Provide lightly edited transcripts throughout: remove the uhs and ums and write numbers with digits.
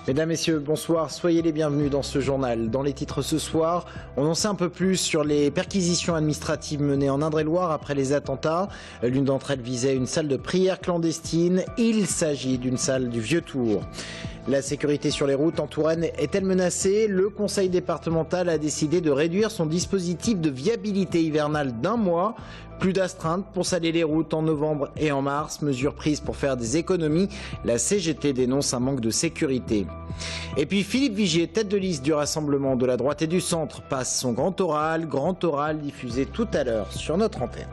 Mesdames, Messieurs, bonsoir, soyez les bienvenus dans ce journal. Dans les titres ce soir, on en sait un peu plus sur les perquisitions administratives menées en Indre-et-Loire après les attentats. L'une d'entre elles visait une salle de prière clandestine. Il s'agit d'une salle du Vieux-Tour. La sécurité sur les routes en Touraine est-elle menacée? Le conseil départemental a décidé de réduire son dispositif de viabilité hivernale d'1 mois. Plus d'astreintes pour saler les routes en novembre et en mars. Mesure prise pour faire des économies. La CGT dénonce un manque de sécurité. Et puis Philippe Vigier, tête de liste du Rassemblement de la droite et du centre, passe son grand oral diffusé tout à l'heure sur notre antenne.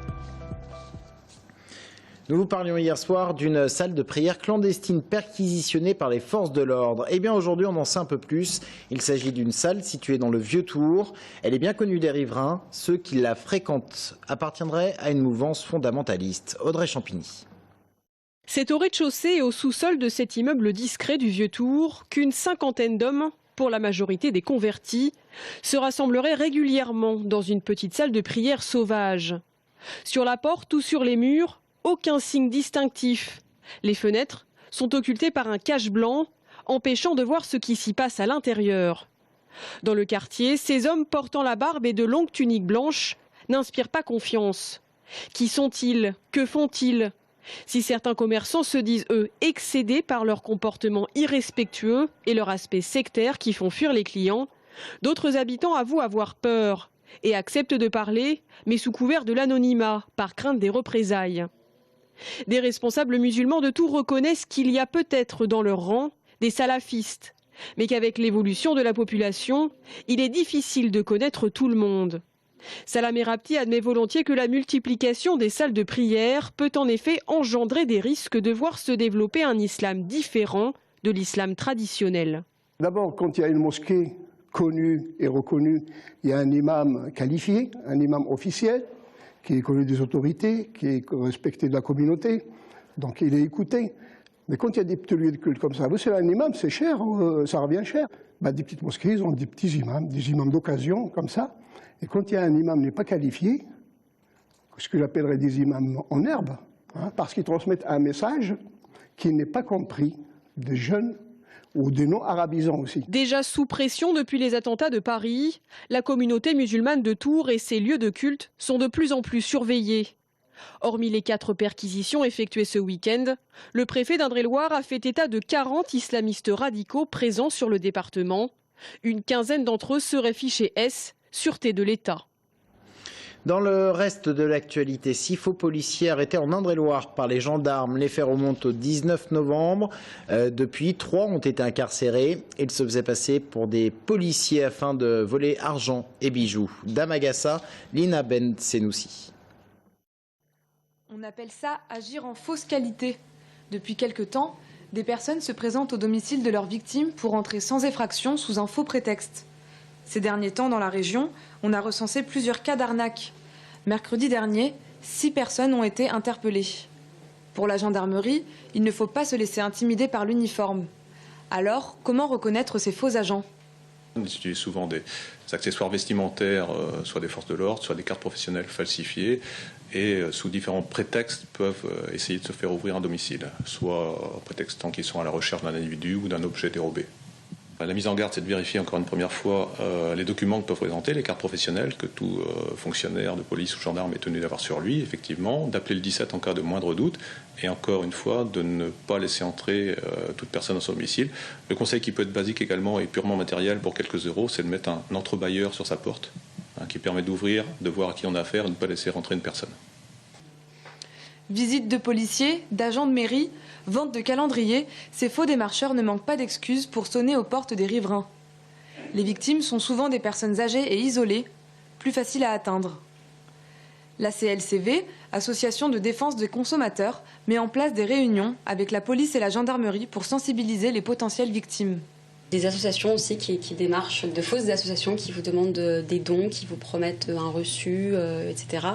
Nous vous parlions hier soir d'une salle de prière clandestine perquisitionnée par les forces de l'ordre. Eh bien aujourd'hui on en sait un peu plus. Il s'agit d'une salle située dans le Vieux-Tour. Elle est bien connue des riverains. Ceux qui la fréquentent appartiendraient à une mouvance fondamentaliste. Audrey Champigny. C'est au rez-de-chaussée et au sous-sol de cet immeuble discret du Vieux-Tour qu'une cinquantaine d'hommes, pour la majorité des convertis, se rassembleraient régulièrement dans une petite salle de prière sauvage. Sur la porte ou sur les murs, aucun signe distinctif. Les fenêtres sont occultées par un cache blanc, empêchant de voir ce qui s'y passe à l'intérieur. Dans le quartier, ces hommes portant la barbe et de longues tuniques blanches n'inspirent pas confiance. Qui sont-ils? Que font-ils? Si certains commerçants se disent, eux, excédés par leur comportement irrespectueux et leur aspect sectaire qui font fuir les clients, d'autres habitants avouent avoir peur et acceptent de parler, mais sous couvert de l'anonymat, par crainte des représailles. Des responsables musulmans de Tours reconnaissent qu'il y a peut-être dans leur rang des salafistes, mais qu'avec l'évolution de la population, il est difficile de connaître tout le monde. Salam Errabti admet volontiers que la multiplication des salles de prière peut en effet engendrer des risques de voir se développer un islam différent de l'islam traditionnel. D'abord, quand il y a une mosquée connue et reconnue, il y a un imam qualifié, un imam officiel, qui est connu des autorités, qui est respecté de la communauté, donc il est écouté. Mais quand il y a des petits lieux de culte comme ça, c'est un imam, c'est cher, ça revient cher. Des petites mosquées, ils ont des petits imams, des imams d'occasion, comme ça. Et quand il y a un imam n'est pas qualifié, ce que j'appellerais des imams en herbe, parce qu'ils transmettent un message qui n'est pas compris des jeunes ou des non-arabisants aussi. Déjà sous pression depuis les attentats de Paris, la communauté musulmane de Tours et ses lieux de culte sont de plus en plus surveillés. Hormis les 4 perquisitions effectuées ce week-end, le préfet d'Indre-et-Loire a fait état de 40 islamistes radicaux présents sur le département. Une quinzaine d'entre eux seraient fichés S, sûreté de l'État. Dans le reste de l'actualité, 6 faux policiers arrêtés en Indre-et-Loire par les gendarmes. Les faits remontent au 19 novembre. Depuis, 3 ont été incarcérés. Ils se faisaient passer pour des policiers afin de voler argent et bijoux. D'Amagassa, Lina Ben Senoussi. On appelle ça agir en fausse qualité. Depuis quelque temps, des personnes se présentent au domicile de leurs victimes pour entrer sans effraction sous un faux prétexte. Ces derniers temps, dans la région, on a recensé plusieurs cas d'arnaque. Mercredi dernier, 6 personnes ont été interpellées. Pour la gendarmerie, il ne faut pas se laisser intimider par l'uniforme. Alors, comment reconnaître ces faux agents ? On utilise souvent des accessoires vestimentaires, soit des forces de l'ordre, soit des cartes professionnelles falsifiées, et sous différents prétextes peuvent essayer de se faire ouvrir un domicile, soit prétextant qu'ils sont à la recherche d'un individu ou d'un objet dérobé. La mise en garde, c'est de vérifier encore une première fois les documents que peuvent présenter, les cartes professionnelles que tout fonctionnaire de police ou gendarme est tenu d'avoir sur lui, effectivement, d'appeler le 17 en cas de moindre doute, et encore une fois, de ne pas laisser entrer toute personne dans son domicile. Le conseil qui peut être basique également et purement matériel pour quelques euros, c'est de mettre un entrebâilleur sur sa porte, qui permet d'ouvrir, de voir à qui on a affaire et de ne pas laisser rentrer une personne. Visite de policiers, d'agents de mairie, vente de calendrier, ces faux démarcheurs ne manquent pas d'excuses pour sonner aux portes des riverains. Les victimes sont souvent des personnes âgées et isolées, plus faciles à atteindre. La CLCV, Association de défense des consommateurs, met en place des réunions avec la police et la gendarmerie pour sensibiliser les potentielles victimes. Des associations aussi qui démarchent, de fausses associations qui vous demandent des dons, qui vous promettent un reçu, etc.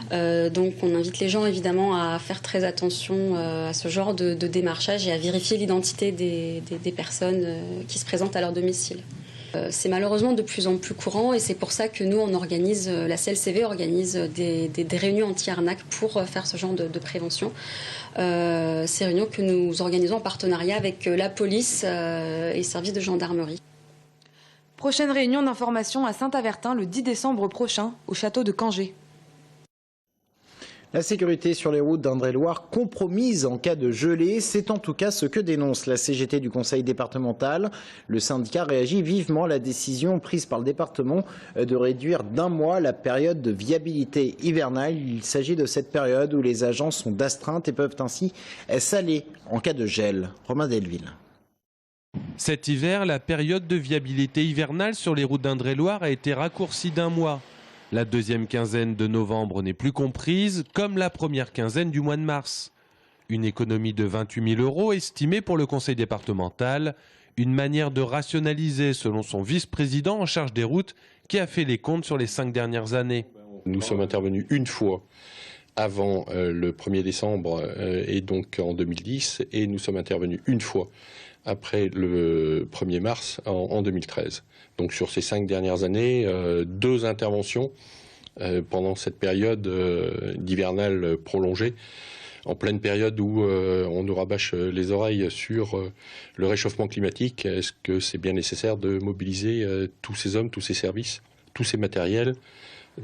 Donc on invite les gens évidemment à faire très attention à ce genre de démarchage et à vérifier l'identité des personnes qui se présentent à leur domicile. C'est malheureusement de plus en plus courant et c'est pour ça que nous, on organise, la CLCV organise des réunions anti-arnaque pour faire ce genre de prévention. Ces réunions que nous organisons en partenariat avec la police et les services de gendarmerie. Prochaine réunion d'information à Saint-Avertin le 10 décembre prochain au château de Cangé. La sécurité sur les routes d'Indre-et-Loire compromise en cas de gelée, c'est en tout cas ce que dénonce la CGT du conseil départemental. Le syndicat réagit vivement à la décision prise par le département de réduire d'1 mois la période de viabilité hivernale. Il s'agit de cette période où les agents sont d'astreinte et peuvent ainsi s'aller en cas de gel. Romain Delville. Cet hiver, la période de viabilité hivernale sur les routes d'Indre-et-Loire a été raccourcie d'1 mois. La deuxième quinzaine de novembre n'est plus comprise, comme la première quinzaine du mois de mars. Une économie de 28 000 € estimée pour le conseil départemental, une manière de rationaliser selon son vice-président en charge des routes qui a fait les comptes sur les 5 dernières années. Nous sommes intervenus une fois avant le 1er décembre et donc en 2010 et nous sommes intervenus une fois après le 1er mars en 2013. Donc sur ces 5 dernières années, 2 interventions pendant cette période d'hivernale prolongée, en pleine période où on nous rabâche les oreilles sur le réchauffement climatique. Est-ce que c'est bien nécessaire de mobiliser tous ces hommes, tous ces services, tous ces matériels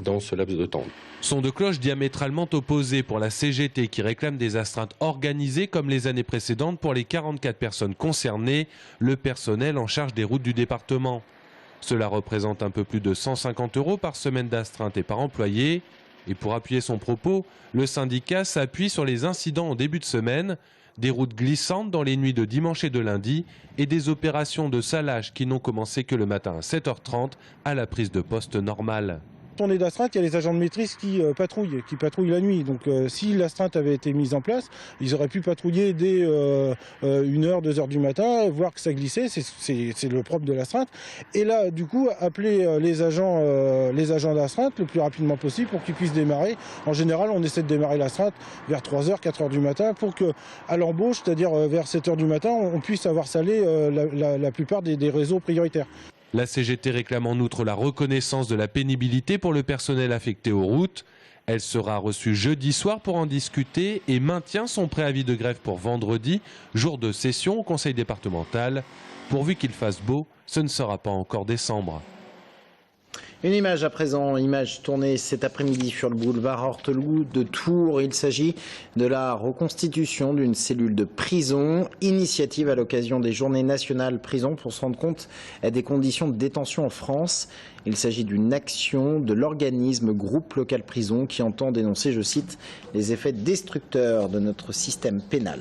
dans ce laps de temps? Son de cloche diamétralement opposés pour la CGT qui réclame des astreintes organisées comme les années précédentes pour les 44 personnes concernées, le personnel en charge des routes du département. Cela représente un peu plus de 150 € par semaine d'astreinte et par employé. Et pour appuyer son propos, le syndicat s'appuie sur les incidents en début de semaine, des routes glissantes dans les nuits de dimanche et de lundi et des opérations de salage qui n'ont commencé que le matin à 7h30 à la prise de poste normale. On est d'astreinte, il y a les agents de maîtrise qui patrouillent la nuit. Donc si l'astreinte avait été mise en place, ils auraient pu patrouiller dès 1h, 2h du matin, voir que ça glissait, c'est le propre de l'astreinte. Et là, du coup, appeler les agents d'astreinte le plus rapidement possible pour qu'ils puissent démarrer. En général, on essaie de démarrer l'astreinte vers 3h, 4h du matin pour qu'à l'embauche, c'est-à-dire vers 7h du matin, on puisse avoir salé la plupart des réseaux prioritaires. La CGT réclame en outre la reconnaissance de la pénibilité pour le personnel affecté aux routes. Elle sera reçue jeudi soir pour en discuter et maintient son préavis de grève pour vendredi, jour de session au conseil départemental. Pourvu qu'il fasse beau, ce ne sera pas encore décembre. Une image à présent, image tournée cet après-midi sur le boulevard Horteloup de Tours. Il s'agit de la reconstitution d'une cellule de prison, initiative à l'occasion des Journées nationales prison pour se rendre compte des conditions de détention en France. Il s'agit d'une action de l'organisme Groupe Local Prison qui entend dénoncer, je cite, les effets destructeurs de notre système pénal.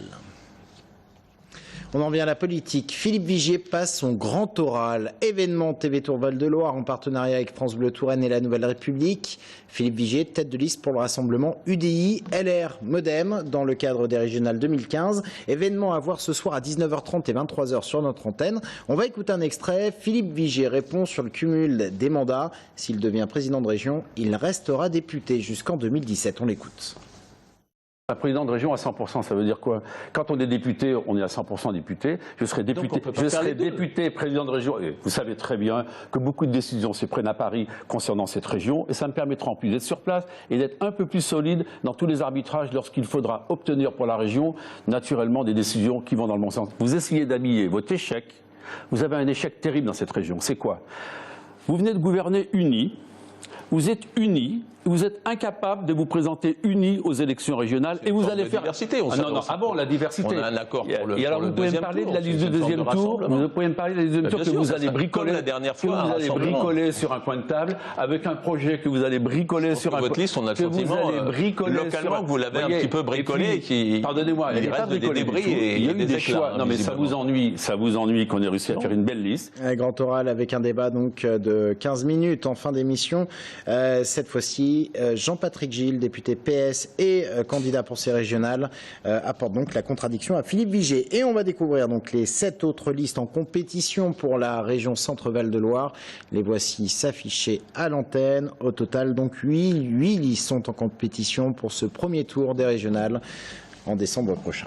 On en vient à la politique. Philippe Vigier passe son grand oral. Événement TV Tour Val-de-Loire en partenariat avec France Bleu Touraine et la Nouvelle République. Philippe Vigier, tête de liste pour le rassemblement UDI, LR, Modem dans le cadre des régionales 2015. Événement à voir ce soir à 19h30 et 23h sur notre antenne. On va écouter un extrait. Philippe Vigier répond sur le cumul des mandats. S'il devient président de région, il restera député jusqu'en 2017. On l'écoute. Un président de région à 100%, ça veut dire quoi? Quand on est député, on est à 100% député. Je serai député, président de région. Et vous savez très bien que beaucoup de décisions se prennent à Paris concernant cette région. Et ça me permettra en plus d'être sur place et d'être un peu plus solide dans tous les arbitrages lorsqu'il faudra obtenir pour la région, naturellement, des décisions qui vont dans le bon sens. Vous essayez d'habiller votre échec. Vous avez un échec terrible dans cette région. C'est quoi? Vous venez de gouverner unis. Vous êtes unis. Vous êtes incapable de vous présenter unis aux élections régionales et vous allez faire. Diversité, on la diversité. On a un accord pour le. Et alors vous pouvez me parler de la liste de deuxième tour. Vous pouvez me parler de la liste de deuxième tour que vous allez bricoler. La dernière fois, que vous allez bricoler sur un coin de table avec un projet que vous allez bricoler sur un. Votre liste, on a le sentiment localement que vous l'avez un petit peu bricolé et qui. Pardonnez-moi, il reste des débris et il y a eu des choix. Non mais ça vous ennuie qu'on ait réussi à faire une belle liste. Un grand oral avec un débat donc de 15 minutes en fin d'émission. Cette fois-ci. Jean-Patrick Gilles, député PS et candidat pour ces régionales, apporte donc la contradiction à Philippe Vigier. Et on va découvrir donc les 7 autres listes en compétition pour la région Centre-Val de Loire. Les voici s'afficher à l'antenne. Au total, donc 8 listes sont en compétition pour ce premier tour des régionales en décembre prochain.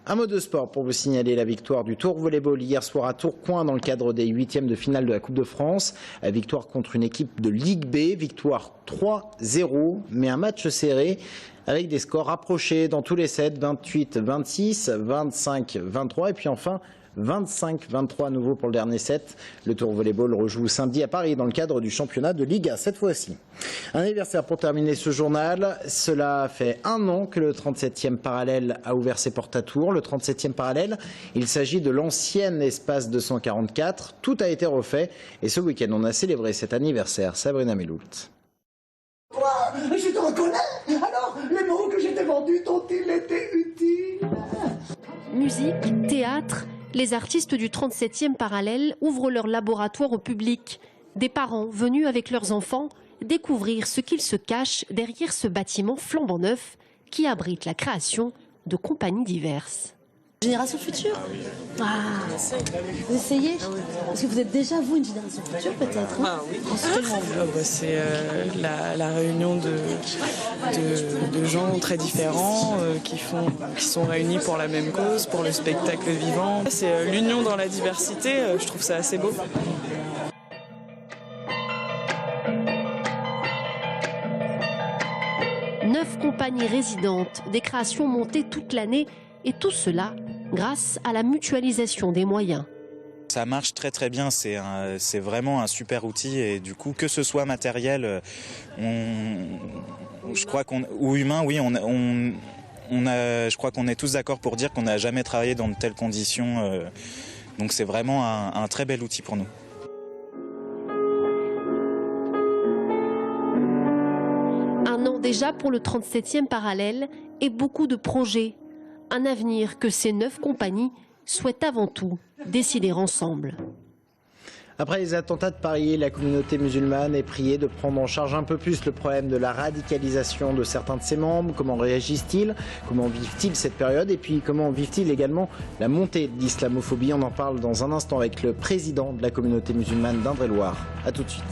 Un mot de sport pour vous signaler la victoire du Tour Volleyball hier soir à Tourcoing dans le cadre des 8e de finale de la Coupe de France. La victoire contre une équipe de Ligue B, victoire 3-0, mais un match serré avec des scores rapprochés dans tous les sets, 28-26, 25-23 et puis enfin 25-23 à nouveau pour le dernier set. Le Tour Volleyball rejoue samedi à Paris dans le cadre du championnat de Liga cette fois-ci. Un anniversaire pour terminer ce journal. Cela fait 1 an que le 37e parallèle a ouvert ses portes à Tours. Le 37e parallèle, il s'agit de l'ancien espace 244. Tout a été refait et ce week-end on a célébré cet anniversaire. Sabrina Meloult. Toi, je te reconnais. Alors, les mots que j'ai vendus ont-ils été utiles? Musique, théâtre, les artistes du 37e parallèle ouvrent leur laboratoire au public. Des parents venus avec leurs enfants découvrir ce qu'il se cache derrière ce bâtiment flambant neuf qui abrite la création de compagnies diverses. Génération future? Vous essayez? Parce que vous êtes déjà, vous, une génération future, peut-être? Oui. C'est la réunion de gens très différents qui sont réunis pour la même cause, pour le spectacle vivant. C'est l'union dans la diversité, je trouve ça assez beau. Neuf compagnies résidentes, des créations montées toute l'année et tout cela grâce à la mutualisation des moyens. Ça marche très bien, c'est vraiment un super outil et du coup que ce soit matériel je crois ou humain, oui, je crois qu'on est tous d'accord pour dire qu'on n'a jamais travaillé dans de telles conditions, donc c'est vraiment un très bel outil pour nous. Un an déjà pour le 37e parallèle et beaucoup de projets. Un avenir que ces 9 compagnies souhaitent avant tout décider ensemble. Après les attentats de Paris, la communauté musulmane est priée de prendre en charge un peu plus le problème de la radicalisation de certains de ses membres. Comment réagissent-ils? Comment vivent-ils cette période? Et puis comment vivent-ils également la montée de l'islamophobie? On en parle dans un instant avec le président de la communauté musulmane d'Indre-et-Loire. A tout de suite.